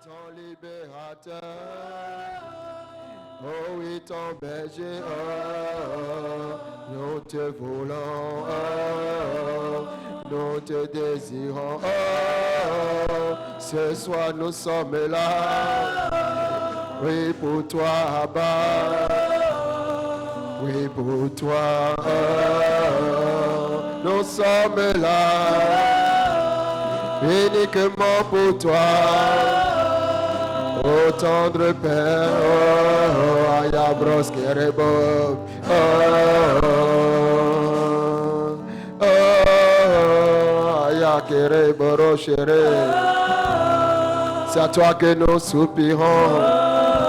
ton libérateur. Oh oui, ton berger, oh, nous te voulons, oh, nous te désirons, oh, ce soir nous sommes là, oui pour toi, Abba, oui pour toi, oh, nous sommes là, uniquement pour toi. Oh tendre Père, oh Ayabros Kerebo, oh Ayakerebo Rochere. C'est à toi que nous soupirons,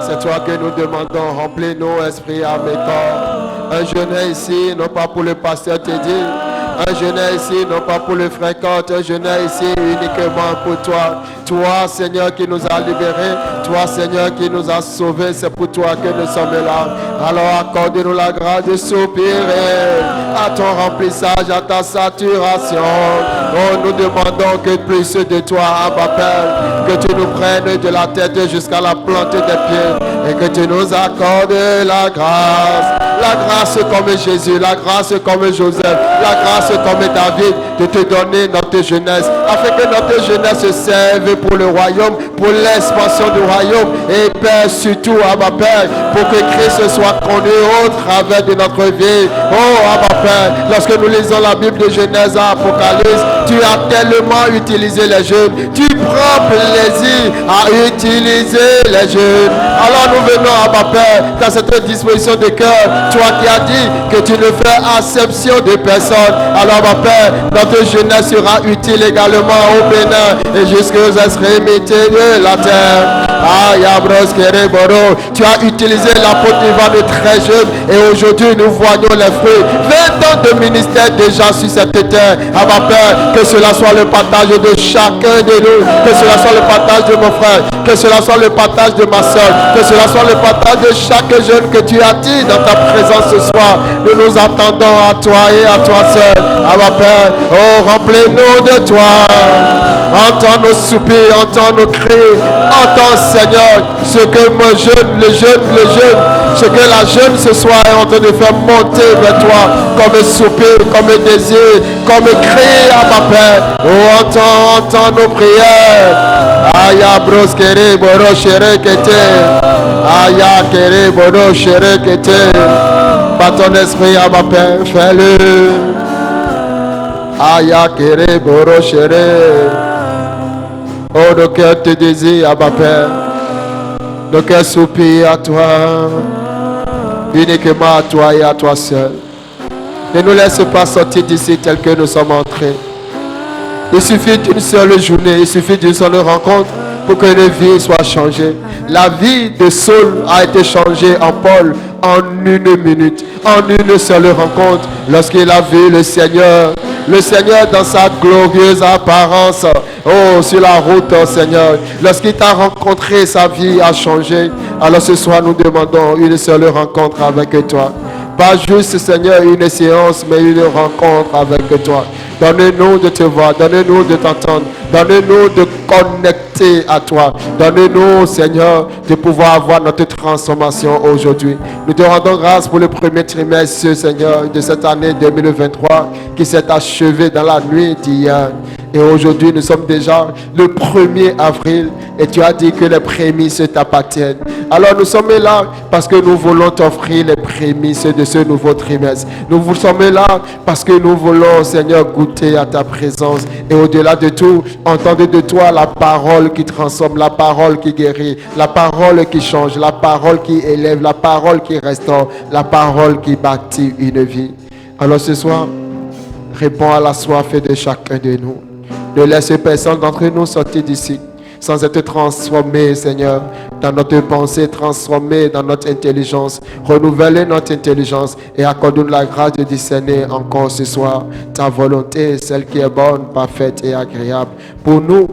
c'est à toi que nous demandons, remplis nos esprits à mes corps. Un jeûne ici, non pas pour le pasteur te dire. Un jeûne ici, non pas pour le fréquente, un jeûne ici uniquement pour toi. Toi, Seigneur, qui nous a libérés, toi, Seigneur, qui nous a sauvés, c'est pour toi que nous sommes là. Alors accorde-nous la grâce de soupirer à ton remplissage, à ta saturation. Oh, nous demandons que plus de toi, Abba Père, que tu nous prennes de la tête jusqu'à la plante des pieds et que tu nous accordes la grâce. La grâce comme Jésus, la grâce comme Joseph, la grâce comme David, de te donner notre jeunesse, afin que notre jeunesse serve pour le royaume, pour l'expansion du royaume. Et Père, surtout, Abba Père, pour que Christ soit connu au travers de notre vie. Oh, Abba Père, lorsque nous lisons la Bible de Genèse à Apocalypse, tu as tellement utilisé les jeunes. Tu prends plaisir à utiliser les jeunes. Alors nous venons, Abba Père, dans cette disposition de cœur. Toi qui as dit que tu ne fais acception de personne. Alors, ma Père, notre jeunesse sera utile également au Bénin et jusqu'aux extrémités de la terre. Ayabros Kereboro, tu as utilisé l'apôtre Ivan de très jeune et aujourd'hui nous voyons les fruits. 20 ans de ministère déjà sur cette terre. À ma Père, que cela soit le partage de chacun de nous, que cela soit le partage de mon frère, que cela soit le partage de ma soeur, que cela soit le partage de chaque jeune que tu as dit dans ta présence ce soir. Nous nous attendons à toi et à toi seul. À ma Père, oh remplis-nous de toi. Entends nos soupirs, entends nos cris, entends Seigneur ce que mon jeune, le jeune, ce que la jeune ce soir est en train de faire monter vers toi comme soupir, comme désir, comme cri à ma Père. Oh entends nos prières. Aya broskere boro shere kete. Aya kere boro shere kete. Par ton esprit à ma Père, fais-le. Aya kere boro shere. Oh, nos cœurs te désirent, Abba Père. Nos cœurs soupirent à toi. Uniquement à toi et à toi seul. Ne nous laisse pas sortir d'ici tel que nous sommes entrés. Il suffit d'une seule journée, il suffit d'une seule rencontre pour que nos vies soient changées. La vie de Saul a été changée en Paul en une minute, en une seule rencontre, lorsqu'il a vu le Seigneur dans sa glorieuse apparence. Oh, sur la route, oh Seigneur, lorsqu'il t'a rencontré, sa vie a changé. Alors ce soir, nous demandons une seule rencontre avec toi. Pas juste, Seigneur, une séance, mais une rencontre avec toi. Donne-nous de te voir, donne-nous de t'entendre, donne-nous de connecter à toi. Donne-nous, Seigneur, de pouvoir avoir notre transformation aujourd'hui. Nous te rendons grâce pour le premier trimestre, Seigneur, de cette année 2023 qui s'est achevé dans la nuit d'hier. Et aujourd'hui, nous sommes déjà le 1er avril et tu as dit que les prémices t'appartiennent. Alors nous sommes là parce que nous voulons t'offrir les prémices de ce nouveau trimestre. Nous sommes là parce que nous voulons, Seigneur, goûter à ta présence. Et au-delà de tout, entendre de toi la parole qui transforme, la parole qui guérit, la parole qui change, la parole qui élève, la parole qui restaure, la parole qui bâtit une vie. Alors ce soir, réponds à la soif de chacun de nous. Ne laisse personne d'entre nous sortir d'ici sans être transformé, Seigneur, dans notre pensée, transformé dans notre intelligence. Renouveler notre intelligence et accorde-nous la grâce de discerner encore ce soir ta volonté, celle qui est bonne, parfaite et agréable pour nous,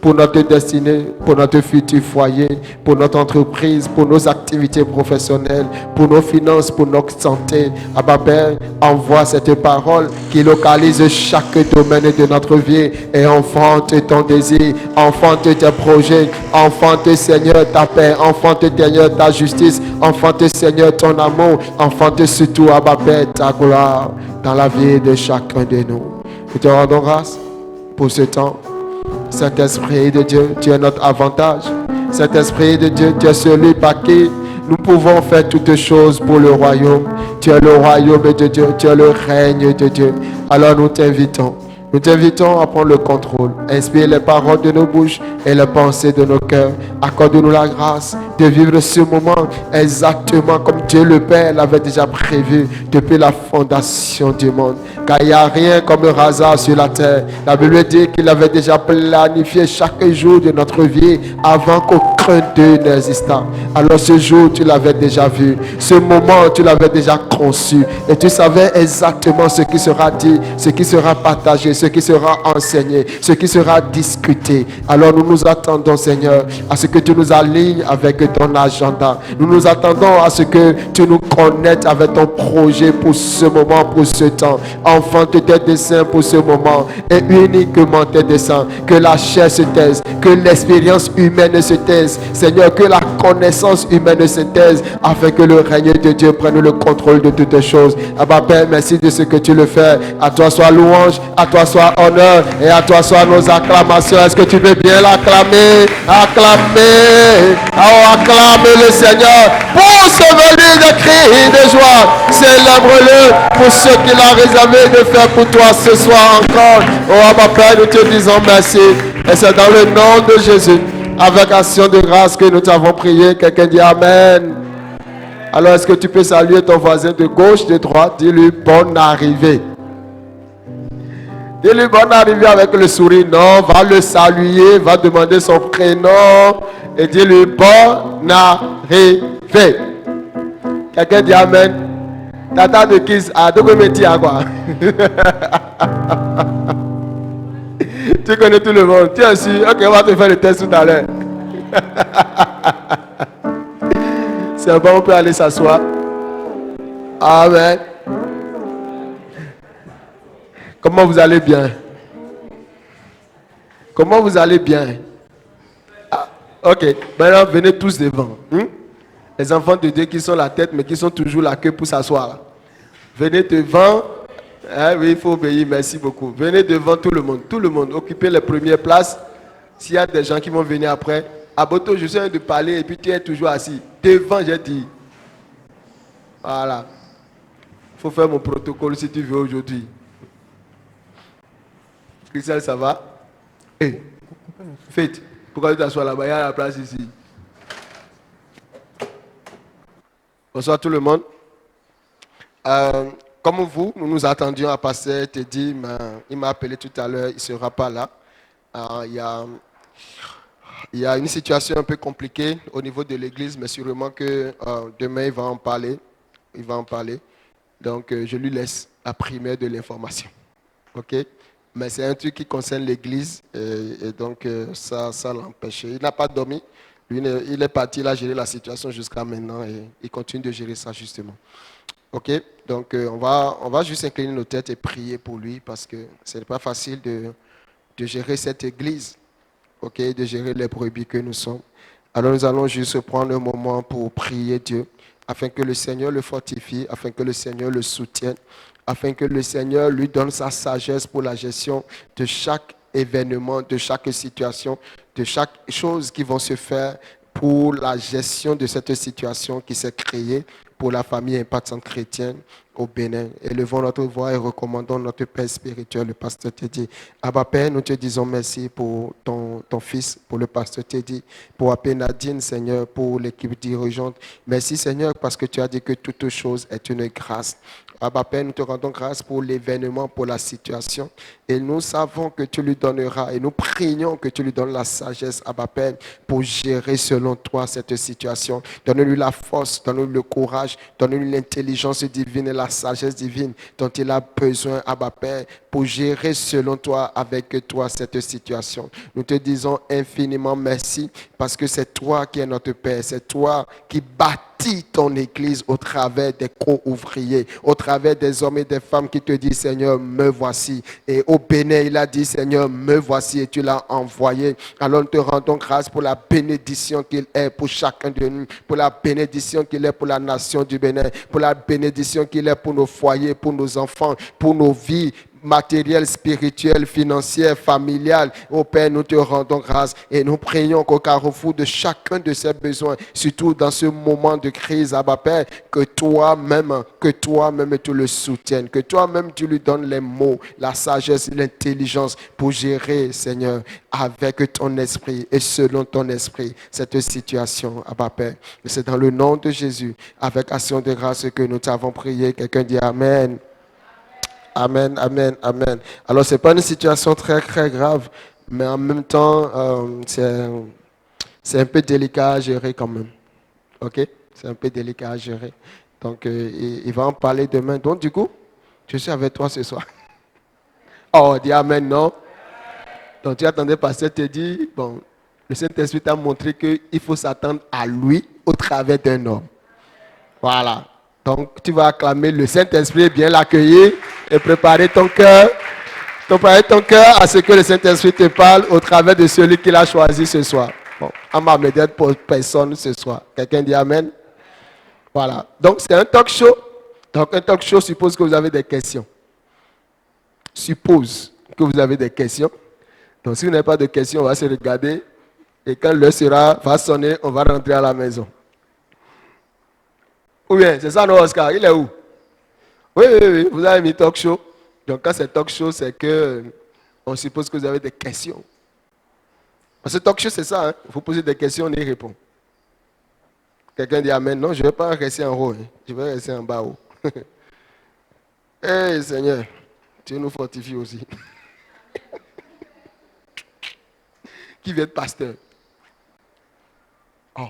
pour notre destinée, pour notre futur foyer, pour notre entreprise, pour nos activités professionnelles, pour nos finances, pour notre santé. Abba Père, envoie cette parole qui localise chaque domaine de notre vie et enfante ton désir, enfante tes projets, enfante Seigneur ta paix, enfante Seigneur ta justice, enfante Seigneur ton amour, enfante surtout Abba Père ta gloire dans la vie de chacun de nous. Nous te rendons grâce pour ce temps. Saint-Esprit de Dieu, tu es notre avantage. Saint-Esprit de Dieu, tu es celui par qui nous pouvons faire toutes choses pour le royaume. Tu es le royaume de Dieu, tu es le règne de Dieu. Alors nous t'invitons. Nous t'invitons à prendre le contrôle. Inspire les paroles de nos bouches et les pensées de nos cœurs. Accorde-nous la grâce de vivre ce moment exactement comme Dieu le Père l'avait déjà prévu depuis la fondation du monde. Car il n'y a rien comme un hasard sur la terre. La Bible dit qu'il avait déjà planifié chaque jour de notre vie avant qu'aucun d'eux n'existât. Alors ce jour, tu l'avais déjà vu. Ce moment, tu l'avais déjà conçu. Et tu savais exactement ce qui sera dit, ce qui sera partagé, ce qui sera enseigné, ce qui sera discuté. Alors nous nous attendons, Seigneur, à ce que tu nous alignes avec ton agenda. Nous nous attendons à ce que tu nous connectes avec ton projet pour ce moment, pour ce temps. Enfante tes desseins pour ce moment et uniquement tes desseins. Que la chair se taise, que l'expérience humaine se taise. Seigneur, que la connaissance humaine se taise afin que le règne de Dieu prenne le contrôle de toutes choses. Abba Père, merci de ce que tu le fais. À toi soit louange, à toi soit honneur et à toi soit nos acclamations. Est-ce que tu veux bien l'acclamer? Acclamer. Oh, acclame le Seigneur pour ce venu de cris de joie. Célèbre-le pour ce qu'il a réservé de faire pour toi ce soir encore. Oh, Abba Père, nous te disons merci. Et c'est dans le nom de Jésus, avec action de grâce, que nous t'avons prié. Quelqu'un dit Amen. Alors, est-ce que tu peux saluer ton voisin de gauche, de droite? Dis-lui bonne arrivée. Dis-lui bonne arrivée avec le sourire. Non, va le saluer, va demander son prénom et dis-lui bonne arrivée. Quelqu'un dit Amen. Tata de Kiss, quoi? Tu connais tout le monde. Tu es sûr? Ok, on va te faire le test tout à l'heure. C'est bon, on peut aller s'asseoir. Amen. Comment vous allez bien? Comment vous allez bien? Ah, ok, maintenant venez tous devant. Les enfants de Dieu qui sont la tête, mais qui sont toujours la queue pour s'asseoir. Venez devant. Ah, oui, il faut obéir, merci beaucoup. Venez devant tout le monde. Occupez les premières places. S'il y a des gens qui vont venir après. Aboto, je suis en train de parler et puis tu es toujours assis. Devant, j'ai dit. Voilà. Il faut faire mon protocole si tu veux aujourd'hui. Christelle, ça va? Hey, Faites. Pourquoi tu t'assois là-bas? Il y a la place ici. Bonsoir tout le monde. Comme vous, nous nous attendions à passer Teddy, mais il m'a appelé tout à l'heure, il ne sera pas là. Il y a une situation un peu compliquée au niveau de l'église, mais sûrement que demain il va en parler. Donc je lui laisse la primaire de l'information. Ok? Mais c'est un truc qui concerne l'église et donc ça l'empêche. Il n'a pas dormi. Lui, il est parti, il a géré la situation jusqu'à maintenant et il continue de gérer ça justement. Ok, donc on va juste incliner nos têtes et prier pour lui parce que ce n'est pas facile de gérer cette église, ok, de gérer les brebis que nous sommes. Alors nous allons juste prendre un moment pour prier Dieu afin que le Seigneur le fortifie, afin que le Seigneur le soutienne, afin que le Seigneur lui donne sa sagesse pour la gestion de chaque événement, de chaque situation, de chaque chose qui va se faire pour la gestion de cette situation qui s'est créée pour la famille impactante chrétienne au Bénin. Élevons notre voix et recommandons notre Père spirituel, le pasteur Teddy. Abba Père, nous te disons merci pour ton fils, pour le pasteur Teddy, pour Apé Nadine, Seigneur, pour l'équipe dirigeante. Merci Seigneur parce que tu as dit que toute chose est une grâce. Abba Père, nous te rendons grâce pour l'événement, pour la situation. Et nous savons que tu lui donneras, et nous prions que tu lui donnes la sagesse, Abba Père, pour gérer selon toi cette situation. Donne-lui la force, donne-lui le courage, donne-lui l'intelligence divine et la sagesse divine dont il a besoin, Abba Père, pour gérer selon toi, avec toi, cette situation. Nous te disons infiniment merci parce que c'est toi qui es notre Père, c'est toi qui bâtis ton Église au travers des co-ouvriers, au travers des hommes et des femmes qui te disent, Seigneur, me voici. Et au Bénin, il a dit, Seigneur, me voici, et tu l'as envoyé. Alors nous te rendons grâce pour la bénédiction qu'il est pour chacun de nous, pour la bénédiction qu'il est pour la nation du Bénin, pour la bénédiction qu'il est pour nos foyers, pour nos enfants, pour nos vies matériel, spirituel, financier, familial. Ô Père, nous te rendons grâce et nous prions qu'au carrefour de chacun de ces besoins, surtout dans ce moment de crise, Abba Père, que toi-même tu le soutiennes, que toi-même tu lui donnes les mots, la sagesse, l'intelligence pour gérer, Seigneur, avec ton esprit et selon ton esprit, cette situation, Abba Père. Et c'est dans le nom de Jésus, avec action de grâce que nous t'avons prié. Quelqu'un dit Amen. Amen, amen, amen. Alors, ce n'est pas une situation très, très grave, mais en même temps, c'est un peu délicat à gérer quand même. OK? C'est un peu délicat à gérer. Donc, il va en parler demain. Donc, du coup, je suis avec toi ce soir. Oh, dis Amen, non? Donc, tu attendais, pasteur te dit, bon, le Saint-Esprit t'a montré qu'il faut s'attendre à lui au travers d'un homme. Voilà. Donc, tu vas acclamer le Saint-Esprit, bien l'accueillir et préparer ton cœur. Préparer ton cœur à ce que le Saint-Esprit te parle au travers de celui qu'il a choisi ce soir. Bon, on m'a m'aider pour personne ce soir. Quelqu'un dit Amen? Voilà. Donc, c'est un talk show. Donc, un talk show suppose que vous avez des questions. Suppose que vous avez des questions. Donc, si vous n'avez pas de questions, on va se regarder. Et quand l'heure va sonner, on va rentrer à la maison. Ou bien, c'est ça, non, Oscar? Il est où? Oui, oui, oui, vous avez mis talk show. Donc, quand c'est talk show, c'est que on suppose que vous avez des questions. Parce que talk show, c'est ça. Hein? Vous posez des questions, on y répond. Quelqu'un dit Amen. Non, je ne vais pas rester en haut. Hein. Je vais rester en bas haut. Hey, Seigneur, tu nous fortifies aussi. Qui veut être pasteur? Oh,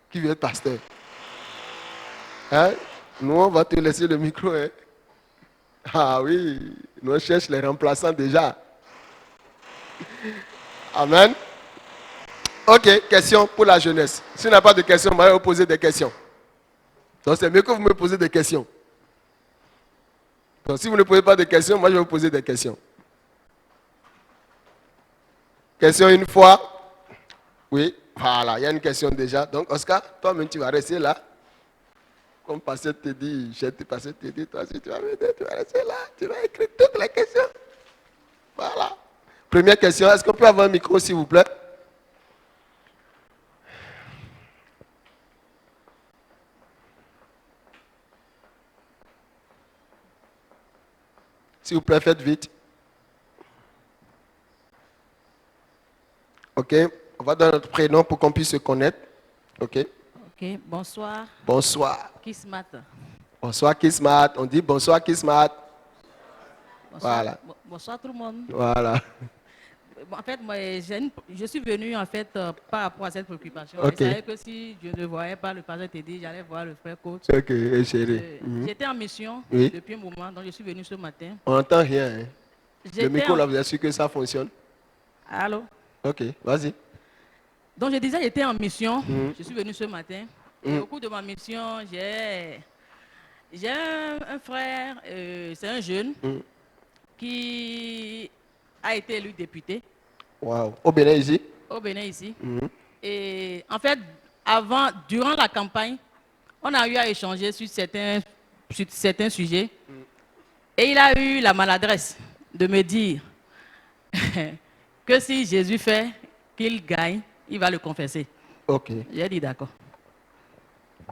qui veut être pasteur? Hein? Nous, on va te laisser le micro. Hein? Ah oui, nous on cherche les remplaçants déjà. Amen. Ok, question pour la jeunesse. Si on n'a pas de questions, on va vous poser des questions. Donc c'est mieux que vous me posez des questions. Donc si vous ne posez pas de questions, moi je vais vous poser des questions. Question une fois. Oui, voilà, il y a une question déjà. Donc Oscar, toi-même tu vas rester là. Comme pasteur te dit, pasteur te dit, toi aussi tu vas m'aider, tu vas rester là, tu vas écrire toutes les questions. Voilà. Première question, est-ce qu'on peut avoir un micro s'il vous plaît? S'il vous plaît, faites vite. Ok, on va donner notre prénom pour qu'on puisse se connaître. Ok. Ok, bonsoir. Bonsoir. Kismat. Bonsoir Kismat. On dit bonsoir Kismat. Bonsoir, Voilà. bonsoir tout le monde. Voilà. En fait, moi, je suis venu en fait par rapport à cette préoccupation. Ok. Je savais que si je ne voyais pas le pasteur Teddy, j'allais voir le frère coach. Ok, chérie. J'étais en mission Oui. depuis un moment, donc je suis venu ce matin. On n'entend rien. Hein. Le J'étais micro là, vous êtes sûr que ça fonctionne? Allô? Ok, vas-y. Donc je disais, j'étais en mission. Je suis venu ce matin. Et au cours de ma mission, j'ai un frère, c'est un jeune, qui a été élu député. Wow. Au Bénin ici? Au Bénin ici. Et en fait, durant la campagne, on a eu à échanger sur certains sujets. Et il a eu la maladresse de me dire que si Jésus fait qu'il gagne, il va le confesser. Ok. J'ai dit d'accord.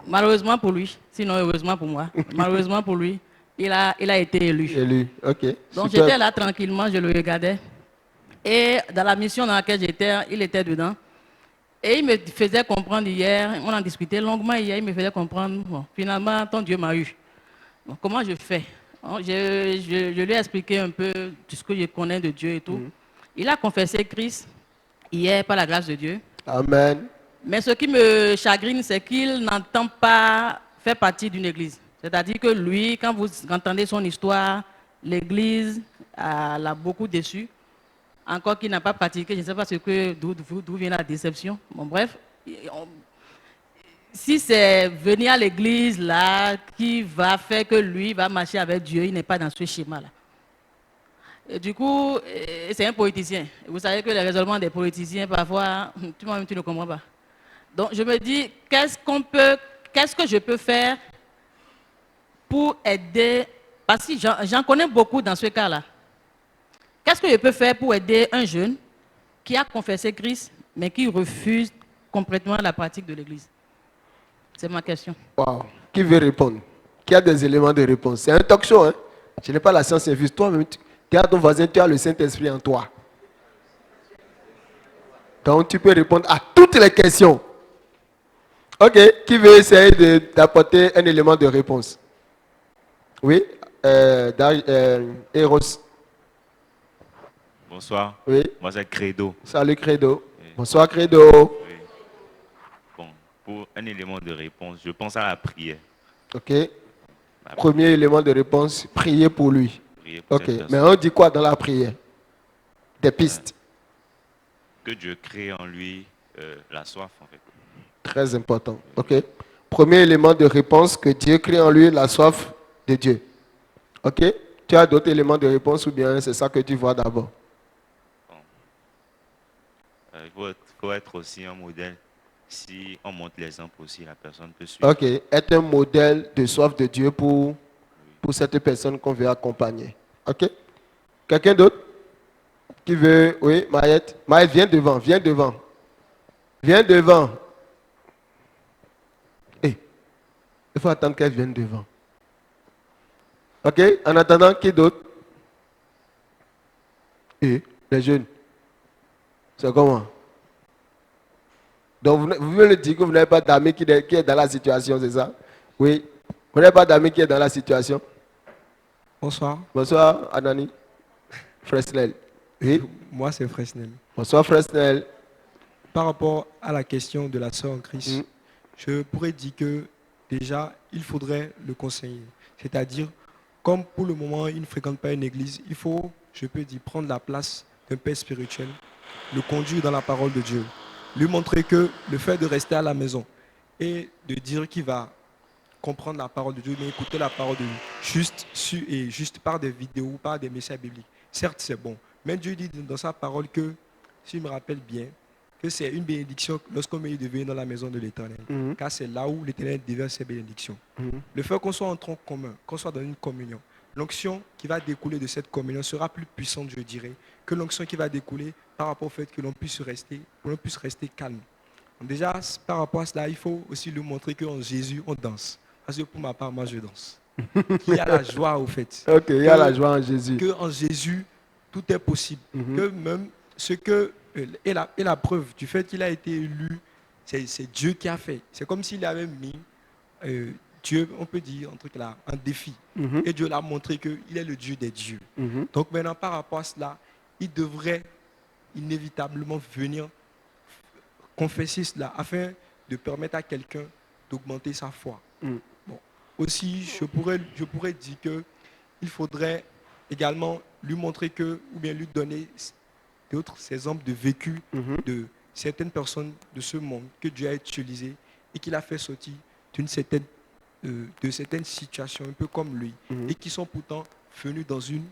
Malheureusement pour lui, sinon heureusement pour moi, malheureusement pour lui, il a été élu. Élu, ok. Donc Super. j'étais là tranquillement, je le regardais. Et dans la mission dans laquelle j'étais, il était dedans. Et il me faisait comprendre hier, on en discutait longuement hier, il me faisait comprendre, bon, finalement, ton Dieu m'a eu. Bon, comment je fais? Je lui ai expliqué un peu tout ce que je connais de Dieu et tout. Il a confessé Christ hier par la grâce de Dieu. Amen. Mais ce qui me chagrine, c'est qu'il n'entend pas faire partie d'une église. C'est-à-dire que lui, quand vous entendez son histoire, l'Église l'a beaucoup déçu. Encore qu'il n'a pas pratiqué, je ne sais pas d'où vient la déception. Bon, bref, si c'est venir à l'église là qui va faire que lui va marcher avec Dieu, il n'est pas dans ce schéma-là. Et du coup, c'est un politicien. Vous savez que les raisonnements des politiciens, parfois, toi-même, tu ne comprends pas. Donc, je me dis, qu'est-ce que je peux faire pour aider, parce que j'en connais beaucoup dans ce cas-là. Qu'est-ce que je peux faire pour aider un jeune qui a confessé Christ, mais qui refuse complètement la pratique de l'Église? C'est ma question. Wow. Qui veut répondre? Qui a des éléments de réponse? C'est un talk show, hein? Je n'ai pas la science infuse. Toi-même, tu as ton voisin, tu as le Saint-Esprit en toi. Donc, tu peux répondre à toutes les questions. Ok. Qui veut essayer d'apporter un élément de réponse? Oui. Eros. Bonsoir. Oui. Moi, c'est Credo. Salut Credo. Oui. Bonsoir Credo. Oui. Bon, pour un élément de réponse, je pense à la prière. Ok. Premier élément de réponse, prier pour lui. Prier pour Ok. cette personne. Mais on dit quoi dans la prière? Des pistes. Que Dieu crée en lui la soif, en fait. Très important. Ok. Premier élément de réponse, que Dieu crée en lui la soif de Dieu. Ok. Tu as d'autres éléments de réponse ou bien c'est ça que tu vois d'abord? Bon. Il faut être aussi un modèle. Si on montre l'exemple aussi, la personne peut suivre. Ok. Être un modèle de soif de Dieu pour cette personne qu'on veut accompagner. Ok. Quelqu'un d'autre qui veut? Oui, Maëtte. Maëtte, viens devant, viens devant. Viens devant. Eh, il faut attendre qu'elle vienne devant. Ok. En attendant, qui d'autre? Et les jeunes. C'est comment? Donc, vous venez dire que vous n'avez pas d'amis qui est dans la situation, c'est ça? Oui. Vous n'avez pas d'amis qui est dans la situation? Bonsoir. Bonsoir, Anani. Fresnel. Oui. Moi, c'est Fresnel. Bonsoir, Fresnel. Par rapport à la question de la sœur en Christ, Mm. je pourrais dire que déjà, il faudrait le conseiller. C'est-à-dire, comme pour le moment, il ne fréquente pas une église, il faut, je peux dire, prendre la place d'un père spirituel, le conduire dans la parole de Dieu, lui montrer que le fait de rester à la maison et de dire qu'il va comprendre la parole de Dieu, mais écouter la parole de Dieu, juste par des vidéos, par des messages bibliques. Certes, c'est bon. Mais Dieu dit dans sa parole que, si je me rappelle bien, que c'est une bénédiction lorsqu'on est de venir dans la maison de l'Éternel. Mhm. Car c'est là où l'Éternel déverse ses bénédictions. Mhm. Le fait qu'on soit en tronc commun, qu'on soit dans une communion, l'onction qui va découler de cette communion sera plus puissante, je dirais, que l'onction qui va découler par rapport au fait que l'on puisse rester calme. Donc déjà, par rapport à cela, il faut aussi lui montrer qu'en Jésus, on danse. Parce que pour ma part, moi, je danse. Il y a la joie, au fait. Ok, il y a la joie en Jésus. Que en Jésus, tout est possible. Mhm. Que même ce que... Et la preuve du fait qu'il a été élu, c'est Dieu qui a fait. C'est comme s'il avait mis Dieu, on peut dire, un truc là, un défi. Mhm. Et Dieu l'a montré qu'il est le Dieu des dieux. Mhm. Donc maintenant, par rapport à cela, il devrait inévitablement venir confesser cela afin de permettre à quelqu'un d'augmenter sa foi. Mm. Bon. Aussi, je pourrais dire qu'il faudrait également lui montrer que, ou bien lui donner d'autres exemples de vécu Mhm. de certaines personnes de ce monde que Dieu a utilisé et qu'il a fait sortir de certaines situations, un peu comme lui, Mhm. et qui sont pourtant venus dans une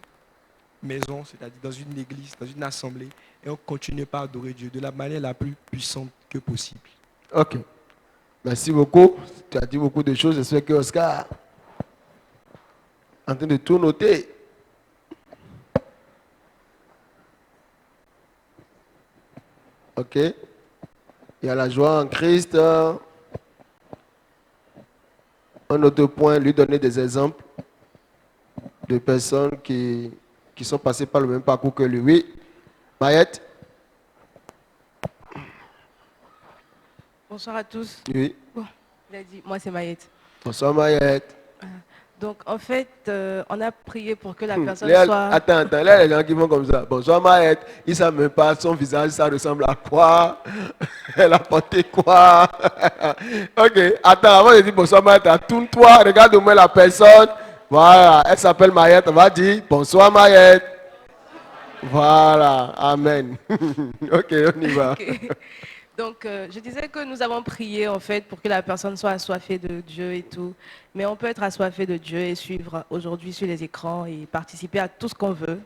maison, c'est-à-dire dans une église, dans une assemblée, et on continue par adorer Dieu de la manière la plus puissante que possible. Ok. Merci beaucoup. Tu as dit beaucoup de choses. J'espère que Oscar est en train de tout noter. Ok. Il y a la joie en Christ. Un autre point, lui donner des exemples de personnes qui sont passées par le même parcours que lui. Oui. Maëtte. Bonsoir à tous. Oui. Bon, il a dit, moi c'est Maïette. Bonsoir Maëtte. Donc, en fait, on a prié pour que la personne Là, soit... attends, là, les gens qui vont comme ça. Bonsoir Maëtte, ils ne savent même pas son visage, ça ressemble à quoi. Elle a porté quoi. Ok, attends, avant de dire bonsoir Maëtte, tourne-toi, regarde au moins la personne. Voilà, elle s'appelle Maëtte, on va dire bonsoir Maëtte. Voilà, amen. Ok, on y va. Ok. Donc, je disais que nous avons prié, en fait, pour que la personne soit assoiffée de Dieu et tout. Mais on peut être assoiffé de Dieu et suivre aujourd'hui sur les écrans et participer à tout ce qu'on veut.